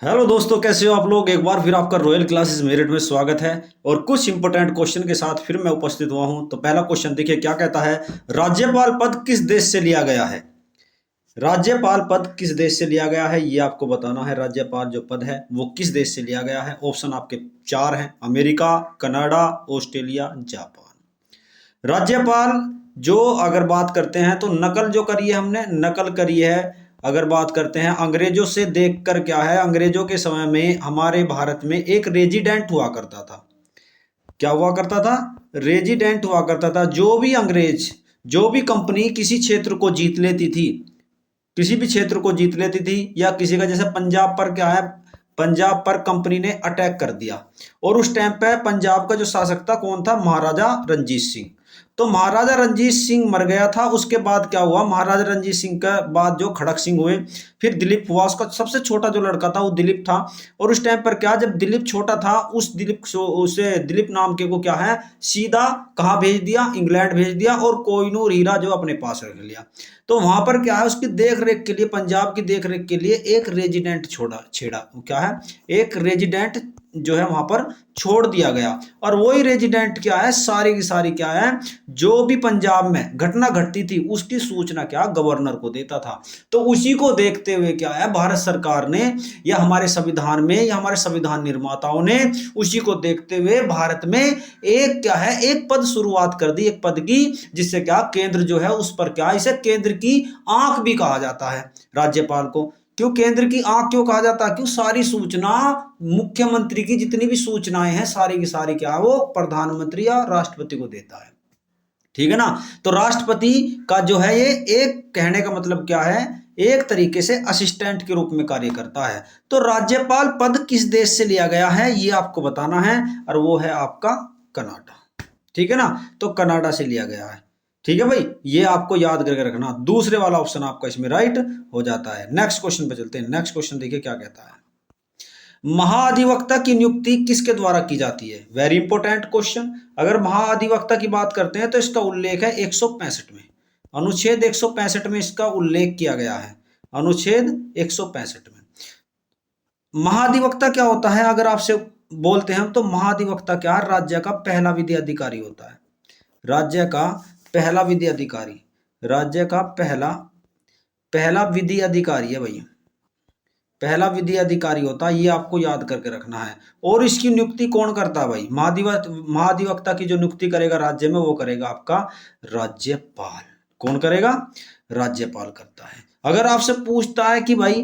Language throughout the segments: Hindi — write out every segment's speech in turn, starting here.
हेलो दोस्तों, कैसे हो आप लोग। एक बार फिर आपका रॉयल क्लासेस मेरिट में स्वागत है और कुछ इंपॉर्टेंट क्वेश्चन के साथ फिर मैं उपस्थित हुआ हूं। तो पहला क्वेश्चन देखिए क्या कहता है। राज्यपाल पद किस देश से लिया गया है। राज्यपाल पद किस देश से लिया गया है ये आपको बताना है। राज्यपाल जो पद है वो किस देश से लिया गया है। ऑप्शन आपके चार हैं: अमेरिका, कनाडा, ऑस्ट्रेलिया, जापान। राज्यपाल जो अगर बात करते हैं तो नकल जो करी है हमने, नकल करी है। अगर बात करते हैं अंग्रेजों से देखकर, क्या है, अंग्रेजों के समय में हमारे भारत में एक रेजिडेंट हुआ करता था। क्या हुआ करता था? रेजिडेंट हुआ करता था। जो भी अंग्रेज, जो भी कंपनी किसी क्षेत्र को जीत लेती थी, किसी भी क्षेत्र को जीत लेती थी, या किसी का जैसे पंजाब पर क्या है, पंजाब पर कंपनी ने अटैक कर दिया और उस टाइम पे पंजाब का जो शासक था कौन था? महाराजा रंजीत सिंह। तो महाराजा रंजीत सिंह मर गया था। उसके बाद क्या हुआ? महाराजा रंजीत सिंह के बाद जो खड़क सिंह हुए, फिर दिलीप हुआ। उसका सबसे छोटा जो लड़का था वो दिलीप था। और उस टाइम पर क्या, जब दिलीप छोटा था, उस दिलीप उसे दिलीप नाम के को क्या है, सीधा कहाँ भेज दिया? इंग्लैंड भेज दिया और कोहिनूर हीरा जो अपने पास रख लिया। तो वहां पर क्या है, उसकी देख रेख के लिए, पंजाब की देख रेख के लिए एक रेजिडेंट छोड़ा छेड़ा, क्या है, एक रेजिडेंट जो है वहां पर छोड़ दिया गया। और वही रेजिडेंट क्या है, सारी की सारी क्या है, जो भी पंजाब में घटना घटती थी उसकी सूचना क्या, गवर्नर को देता था। तो उसी को देखते हुए क्या है, भारत सरकार ने या हमारे संविधान में या हमारे संविधान निर्माताओं ने उसी को देखते हुए भारत में एक क्या है, एक पद शुरुआत कर दी, एक पद की, जिससे क्या केंद्र जो है उस पर क्या, इसे केंद्र की आंख भी कहा जाता है राज्यपाल को। क्यों केंद्र की आंख क्यों कहा जाता है? क्यों सारी सूचना, मुख्यमंत्री की जितनी भी सूचनाएं हैं सारी की सारी क्या वो प्रधानमंत्री या राष्ट्रपति को देता है। ठीक है ना। तो राष्ट्रपति का जो है ये एक, कहने का मतलब क्या है, एक तरीके से असिस्टेंट के रूप में कार्य करता है। तो राज्यपाल पद किस देश से लिया गया है ये आपको बताना है, और वो है आपका कनाडा। ठीक है ना। तो कनाडा से लिया गया है। ठीक है भाई, ये आपको याद करके रखना। दूसरे वाला ऑप्शन आपका इसमें राइट हो जाता है। नेक्स्ट क्वेश्चन पे चलते हैं। नेक्स्ट क्वेश्चन देखिए क्या कहता है। महाधिवक्ता की नियुक्ति किसके द्वारा की जाती है? Very important question. अगर महाधिवक्ता की बात करते हैं तो इसका उल्लेख है 165 में, अनुच्छेद 165 में इसका उल्लेख किया गया है, अनुच्छेद 165 में। महाधिवक्ता क्या होता है? अगर आपसे बोलते हैं तो महाधिवक्ता क्या है, राज्य का पहला विधि अधिकारी होता है। राज्य का पहला विधि अधिकारी, राज्य का पहला पहला विधि अधिकारी है भाई, पहला विधि अधिकारी होता है। ये आपको याद करके रखना है। और इसकी नियुक्ति कौन करता है भाई? महाधिवक्ता की जो नियुक्ति करेगा राज्य में वो करेगा आपका राज्यपाल। कौन करेगा? राज्यपाल करता है। अगर आपसे पूछता है कि भाई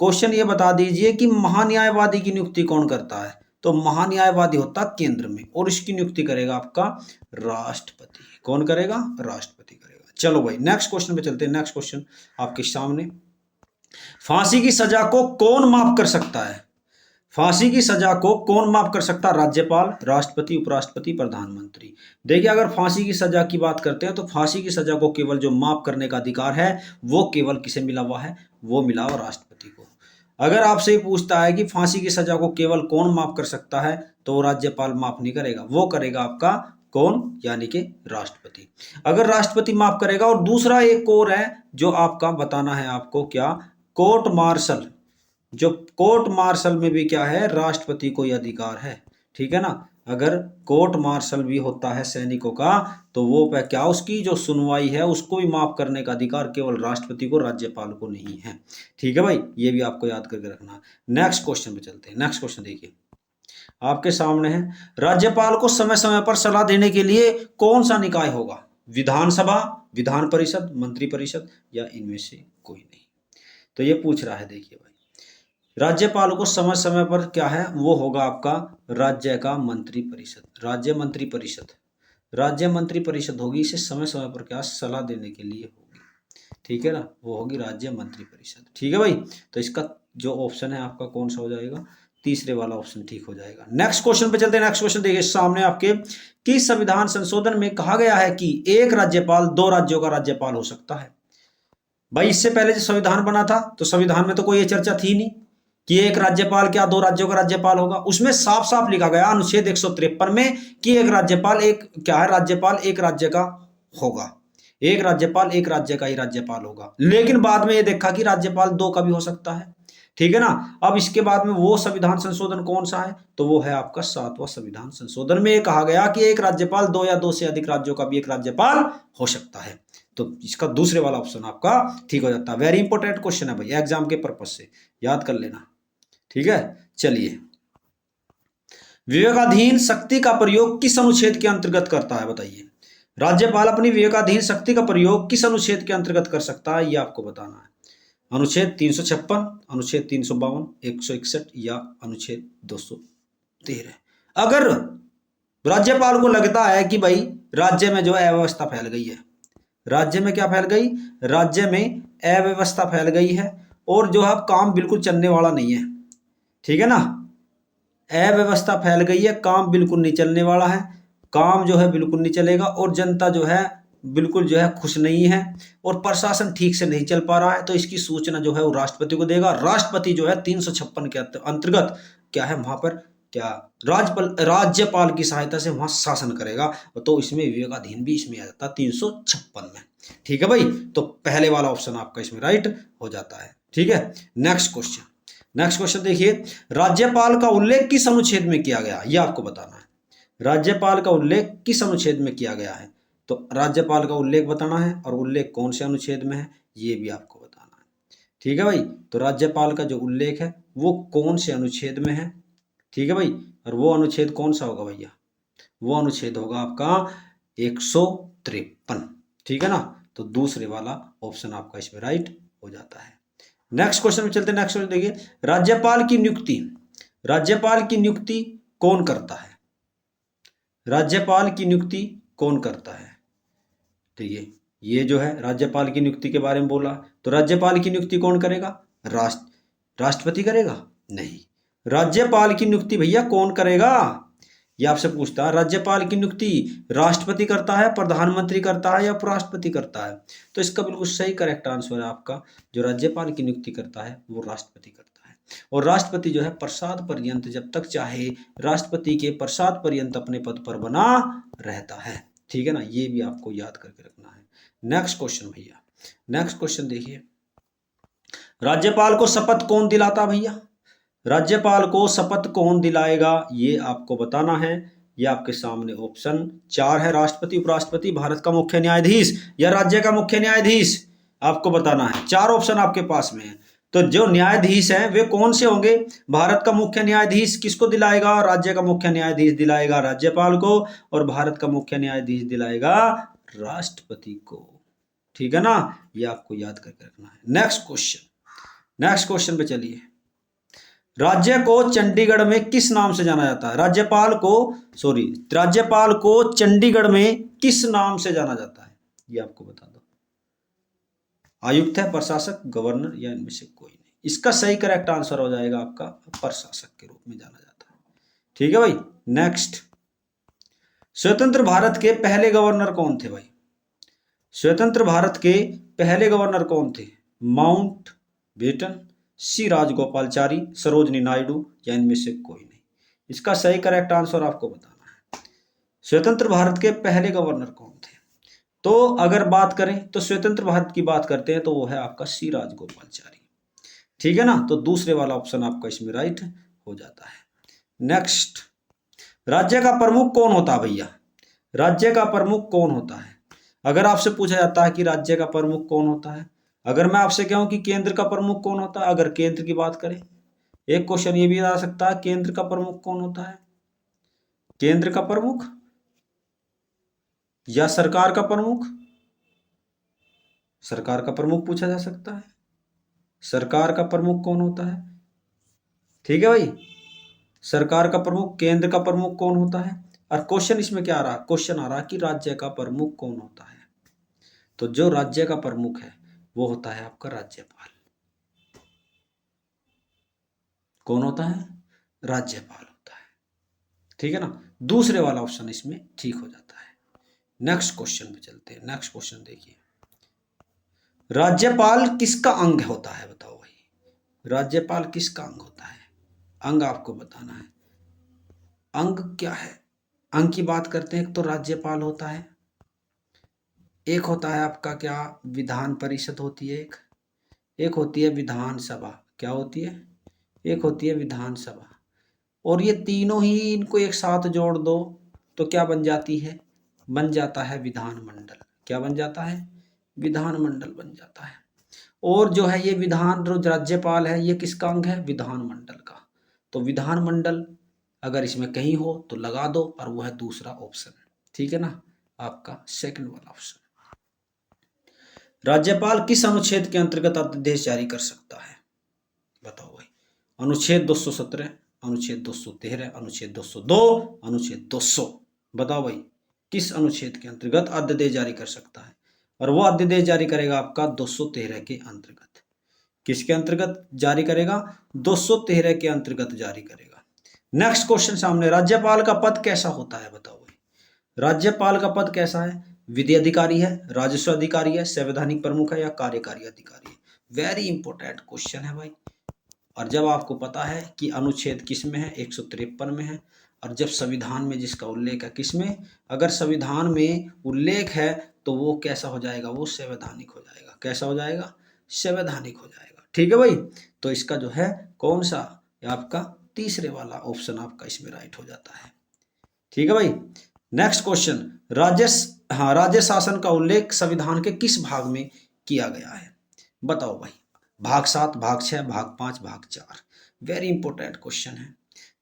क्वेश्चन ये बता दीजिए कि महान्यायवादी की नियुक्ति कौन करता है, तो महान्यायवादी होता है केंद्र में, और इसकी नियुक्ति करेगा आपका राष्ट्रपति। कौन करेगा? राष्ट्रपति करेगा। चलो भाई नेक्स्ट क्वेश्चन पे चलते हैं। नेक्स्ट क्वेश्चन आपके सामने, फांसी की सजा को कौन माफ कर सकता है? फांसी की सजा को कौन माफ कर सकता है? राज्यपाल, राष्ट्रपति, उपराष्ट्रपति, प्रधानमंत्री। देखिए अगर फांसी की सजा की बात करते हैं तो फांसी की सजा को केवल जो माफ करने का अधिकार है वो केवल किसे मिला हुआ है? वो मिला हुआ राष्ट्रपति को। अगर आपसे ही पूछता है कि फांसी की सजा को केवल कौन माफ कर सकता है, तो राज्यपाल माफ नहीं करेगा, वो करेगा आपका कौन? यानी कि राष्ट्रपति। अगर राष्ट्रपति माफ करेगा। और दूसरा एक और है जो आपका बताना है आपको, क्या? Court martial. जो कोर्ट मार्शल में भी क्या है, राष्ट्रपति को यह अधिकार है। ठीक है ना। अगर कोर्ट मार्शल भी होता है सैनिकों का, तो वो पे क्या, उसकी जो सुनवाई है उसको भी माफ करने का अधिकार केवल राष्ट्रपति को, राज्यपाल को नहीं है। ठीक है भाई, ये भी आपको याद करके रखना। नेक्स्ट क्वेश्चन पे चलते हैं। नेक्स्ट क्वेश्चन देखिए आपके सामने है, राज्यपाल को समय समय पर सलाह देने के लिए कौन सा निकाय होगा? विधानसभा, विधान परिषद, मंत्री परिषद, या इनमें से कोई नहीं? तो ये पूछ रहा है। देखिए भाई, राज्यपाल को समय समय पर क्या है, वो होगा आपका राज्य का मंत्री परिषद, राज्य मंत्री परिषद। राज्य मंत्री परिषद होगी, इसे समय समय पर क्या, सलाह देने के लिए होगी। ठीक है ना, वो होगी राज्य मंत्री परिषद। ठीक है भाई, तो इसका जो ऑप्शन है आपका कौन सा हो जाएगा? तीसरे वाला ऑप्शन ठीक हो जाएगा। नेक्स्ट क्वेश्चन पे चलते हैं। नेक्स्ट क्वेश्चन देखिए सामने आपके, कि संविधान संशोधन में कहा गया है कि एक राज्यपाल दो राज्यों का राज्यपाल हो सकता है। भाई इससे पहले जो संविधान बना था तो संविधान में तो कोई ये चर्चा थी नहीं कि एक राज्यपाल क्या दो राज्यों का राज्यपाल होगा। उसमें साफ साफ लिखा गया अनुच्छेद 153 में कि एक राज्यपाल, एक क्या है, राज्यपाल एक राज्य का होगा, एक राज्यपाल एक राज्य का ही राज्यपाल होगा। लेकिन बाद में ये देखा कि राज्यपाल दो का भी हो सकता है। ठीक है ना। अब इसके बाद में वो संविधान संशोधन कौन सा है, तो वो है आपका 7वां संविधान संशोधन। में ये कहा गया कि एक राज्यपाल, दो या दो से अधिक राज्यों का भी एक राज्यपाल हो सकता है। तो इसका दूसरे वाला ऑप्शन आपका ठीक हो जाता है। वेरी इंपॉर्टेंट क्वेश्चन है भाई, एग्जाम के पर्पज से याद कर लेना, ठीक है। चलिए, विवेकाधीन शक्ति का प्रयोग किस अनुच्छेद के अंतर्गत करता है, बताइए। राज्यपाल अपनी विवेकाधीन शक्ति का प्रयोग किस अनुच्छेद के अंतर्गत कर सकता है, ये आपको बताना है। अनुच्छेद 356, अनुच्छेद 352, 161 या अनुच्छेद 213। अगर राज्यपाल को लगता है कि भाई राज्य में जो है अव्यवस्था फैल गई है, राज्य में क्या फैल गई, राज्य में अव्यवस्था फैल गई है और जो है काम बिल्कुल चलने वाला नहीं है, ठीक है ना, अव्यवस्था फैल गई है, काम बिल्कुल नहीं चलने वाला है, काम जो है बिल्कुल नहीं चलेगा और जनता जो है बिल्कुल जो है खुश नहीं है और प्रशासन ठीक से नहीं चल पा रहा है, तो इसकी सूचना जो है वो राष्ट्रपति को देगा। राष्ट्रपति जो है 356 के अंतर्गत क्या है वहां पर क्या राज्यपाल की सहायता से वहां शासन करेगा। तो इसमें विवेकाधीन भी इसमें आ जाता है 356 में, ठीक है भाई। तो पहले वाला ऑप्शन आपका इसमें राइट हो जाता है, ठीक है। नेक्स्ट क्वेश्चन देखिए, राज्यपाल का उल्लेख किस अनुच्छेद में किया गया, यह आपको बताना है। राज्यपाल का उल्लेख किस अनुच्छेद में किया गया है, तो राज्यपाल का उल्लेख बताना है और उल्लेख कौन से अनुच्छेद में है ये भी आपको बताना है, ठीक है भाई। तो राज्यपाल का जो उल्लेख है वो कौन से अनुच्छेद में है, ठीक है भाई, और वो अनुच्छेद कौन सा होगा भैया, वो अनुच्छेद होगा आपका 153, ठीक है ना। तो दूसरे वाला ऑप्शन आपका इसमें राइट हो जाता है। नेक्स्ट क्वेश्चन में चलते हैं। नेक्स्ट क्वेश्चन देखिए, राज्यपाल की नियुक्ति कौन करता है, राज्यपाल की नियुक्ति कौन करता है, ठीक है। ये जो है राज्यपाल की नियुक्ति के बारे में बोला, तो राज्यपाल की नियुक्ति कौन करेगा, राष्ट्रपति करेगा, नहीं। राज्यपाल की नियुक्ति भैया कौन करेगा, ये आपसे पूछता है। राज्यपाल की नियुक्ति राष्ट्रपति करता है, प्रधानमंत्री करता है या उपराष्ट्रपति करता है, तो इसका बिल्कुल सही करेक्ट आंसर है आपका, जो राज्यपाल की नियुक्ति करता है वो राष्ट्रपति करता है। और राष्ट्रपति जो है प्रसाद पर्यंत, जब तक चाहे राष्ट्रपति के प्रसाद पर्यंत अपने पद पर बना रहता है, ठीक है ना। ये भी आपको याद करके रखना है। नेक्स्ट क्वेश्चन भैया, नेक्स्ट क्वेश्चन देखिए, राज्यपाल को शपथ कौन दिलाता भैया, राज्यपाल को शपथ कौन दिलाएगा ये आपको बताना है। ये आपके सामने ऑप्शन 4 है, राष्ट्रपति, उपराष्ट्रपति, भारत का मुख्य न्यायाधीश या राज्य का मुख्य न्यायाधीश, आपको बताना है। 4 ऑप्शन आपके पास में है। तो जो न्यायाधीश हैं वे कौन से होंगे, भारत का मुख्य न्यायाधीश किसको दिलाएगा, राज्य का मुख्य न्यायाधीश दिलाएगा राज्यपाल को और भारत का मुख्य न्यायाधीश दिलाएगा राष्ट्रपति को, ठीक है ना। ये आपको याद करके रखना है। नेक्स्ट क्वेश्चन पे चलिए, राज्य को चंडीगढ़ में किस नाम से जाना जाता है, राज्यपाल को चंडीगढ़ में किस नाम से जाना जाता है, ये आपको बता दो। आयुक्त है, प्रशासक, गवर्नर या इनमें से कोई नहीं। इसका सही करेक्ट आंसर हो जाएगा आपका प्रशासक के रूप में जाना जाता है, ठीक है भाई। नेक्स्ट, स्वतंत्र भारत के पहले गवर्नर कौन थे भाई, स्वतंत्र भारत के पहले गवर्नर कौन थे, माउंट बेटन, सी राजगोपालचारी, सरोजनी नायडू या इनमें से कोई नहीं। इसका सही करेक्ट आंसर आपको बताना है। स्वतंत्र भारत के पहले गवर्नर कौन थे, तो अगर बात करें तो स्वतंत्र भारत की बात करते हैं तो वो है आपका सी राजगोपालचारी, ठीक है ना। तो दूसरे वाला ऑप्शन आपका इसमें राइट हो जाता है। नेक्स्ट, राज्य का प्रमुख कौन होता है भैया, राज्य का प्रमुख कौन होता है। अगर आपसे पूछा जाता है कि राज्य का प्रमुख कौन होता है, अगर मैं आपसे कहूं कि केंद्र का प्रमुख कौन होता है, अगर केंद्र की बात करें, एक क्वेश्चन ये भी आ सकता है, केंद्र का प्रमुख कौन होता है, केंद्र का प्रमुख या सरकार का प्रमुख, सरकार का प्रमुख पूछा जा सकता है, सरकार का प्रमुख कौन होता है, ठीक है भाई। सरकार का प्रमुख, केंद्र का प्रमुख कौन होता है, और क्वेश्चन इसमें क्या आ रहा है, क्वेश्चन आ रहा है कि राज्य का प्रमुख कौन होता है। तो जो राज्य का प्रमुख है वो होता है आपका राज्यपाल, कौन होता है, राज्यपाल होता है, ठीक है ना। दूसरे वाला ऑप्शन इसमें ठीक हो जाता है। नेक्स्ट क्वेश्चन पे चलते हैं। नेक्स्ट क्वेश्चन देखिए, राज्यपाल किसका अंग होता है, बताओ भाई, राज्यपाल किसका अंग होता है, अंग आपको बताना है। अंग क्या है, अंग की बात करते हैं तो राज्यपाल होता है, एक होता है आपका क्या विधान परिषद होती है, एक होती है विधानसभा, क्या होती है एक होती है विधानसभा, और ये तीनों ही इनको एक साथ जोड़ दो तो क्या बन जाती है, बन जाता है विधानमंडल। क्या बन जाता है, विधानमंडल बन जाता है। और जो है ये विधान जो राज्यपाल है ये किसका अंग है, विधानमंडल का। तो विधानमंडल अगर इसमें कहीं हो तो लगा दो, और वो है दूसरा ऑप्शन, ठीक है ना, आपका सेकंड वाला ऑप्शन। राज्यपाल किस अनुच्छेद के अंतर्गत अध्यादेश जारी कर सकता है, बताओ भाई। अनुच्छेद 217, अनुच्छेद 213, अनुच्छेद 202, अनुच्छेद 200, बताओ भाई किस अनुच्छेद के अंतर्गत अध्यादेश जारी कर सकता है। और वो अध्यादेश जारी करेगा आपका 213 के अंतर्गत। किसके अंतर्गत जारी करेगा, 213 के अंतर्गत जारी करेगा। नेक्स्ट क्वेश्चन सामने, राज्यपाल का पद कैसा होता है, बताओ भाई। राज्यपाल का पद कैसा है, विधि अधिकारी है, राजस्व अधिकारी है, संवैधानिक प्रमुख है, या कार्यकारी अधिकारी है। वेरी इंपॉर्टेंट क्वेश्चन है भाई। और जब आपको पता है कि अनुच्छेद किस में है, 153 में है, और जब संविधान में जिसका उल्लेख है किस में, अगर संविधान में उल्लेख है तो वो कैसा हो जाएगा, वो संवैधानिक हो जाएगा। कैसा हो जाएगा, संवैधानिक हो जाएगा। ठीक है भाई, तो इसका जो है कौन सा, आपका तीसरे वाला ऑप्शन आपका इसमें राइट हो जाता है। ठीक है भाई। नेक्स्ट क्वेश्चन, राज्य शासन का उल्लेख संविधान के किस भाग में किया गया है, बताओ भाई। भाग 7, भाग 6, भाग 5, भाग 4। वेरी इंपॉर्टेंट क्वेश्चन है।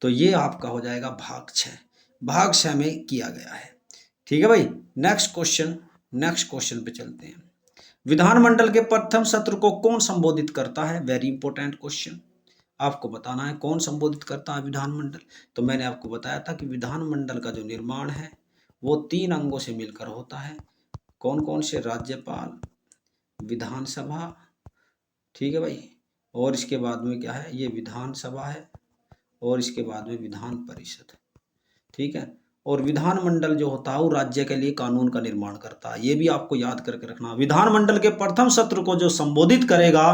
तो ये आपका हो जाएगा भाग 6, भाग 6 में किया गया है। ठीक है भाई। नेक्स्ट क्वेश्चन पे चलते हैं। विधानमंडल के प्रथम सत्र को कौन संबोधित करता है, वेरी इंपॉर्टेंट क्वेश्चन। आपको बताना है कौन संबोधित करता है विधानमंडल। तो मैंने आपको बताया था कि विधानमंडल का जो निर्माण है वो 3 अंगों से मिलकर होता है। कौन कौन से, राज्यपाल, विधानसभा, ठीक है भाई, और इसके बाद में क्या है, ये विधानसभा है, और इसके बाद में विधान परिषद। ठीक है। और विधानमंडल जो होता है वो राज्य के लिए कानून का निर्माण करता है। ये भी आपको याद करके रखना। विधानमंडल के प्रथम सत्र को जो संबोधित करेगा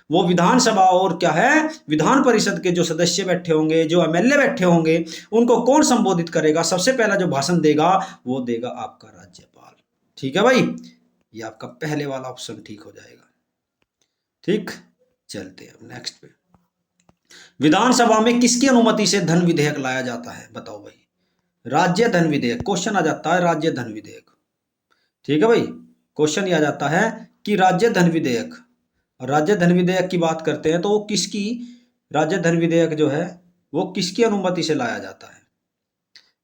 वो विधानसभा, और क्या है, विधान परिषद के जो सदस्य बैठे होंगे, जो एमएलए बैठे होंगे, उनको कौन संबोधित करेगा, सबसे पहला जो भाषण देगा वो देगा आपका राज्यपाल। ठीक है भाई, ये आपका पहले वाला ऑप्शन ठीक हो जाएगा। ठीक, चलते हैं नेक्स्ट पे। विधानसभा में किसकी अनुमति से धन विधेयक लाया जाता है, बताओ भाई। राज्य धन विधेयक, क्वेश्चन आ जाता है राज्य धन विधेयक। ठीक है भाई, क्वेश्चन ये आ जाता है कि राज्य धन विधेयक, राज्य धन विधेयक की बात करते हैं तो वो किसकी, राज्य धन विधेयक जो है वो किसकी अनुमति से लाया जाता है।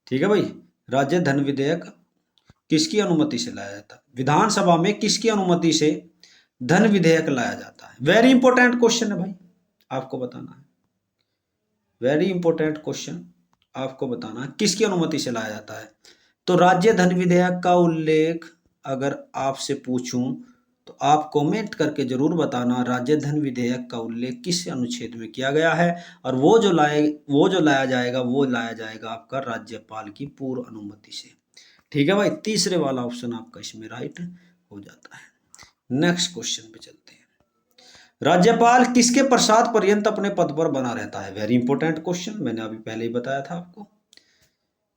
ठीक है भाई, राज्य धन विधेयक किसकी अनुमति से लाया जाता है, विधानसभा में किसकी अनुमति से धन विधेयक लाया जाता है। वेरी इंपॉर्टेंट क्वेश्चन है भाई, आपको बताना है। वेरी इंपॉर्टेंट क्वेश्चन, आपको बताना किसकी अनुमति से लाया जाता है। तो राज्य धन विधेयक का उल्लेख अगर आपसे पूछूं तो आप कमेंट करके जरूर बताना राज्य धन विधेयक का उल्लेख किस अनुच्छेद में किया गया है, और वो जो लाया जाएगा आपका राज्यपाल की पूर्व अनुमति से। ठीक है भाई, तीसरे वाला ऑप्शन आपका इसमें राइट हो जाता है। नेक्स्ट क्वेश्चन पे चलते हैं। राज्यपाल किसके प्रसाद पर्यंत अपने पद पर बना रहता है, वेरी इंपॉर्टेंट क्वेश्चन, मैंने अभी पहले ही बताया था आपको।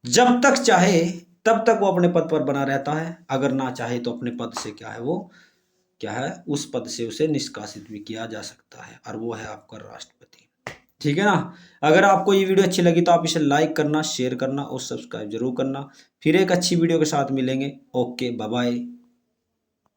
जब तक चाहे तब तक वो अपने पद पर बना रहता है, अगर ना चाहे तो अपने पद से क्या है, वो क्या है, उस पद से उसे निष्कासित भी किया जा सकता है, और वो है आपका राष्ट्रपति। ठीक है ना। अगर आपको ये वीडियो अच्छी लगी तो आप इसे लाइक करना, शेयर करना और सब्सक्राइब जरूर करना। फिर एक अच्छी वीडियो के साथ मिलेंगे। Okay, bye bye.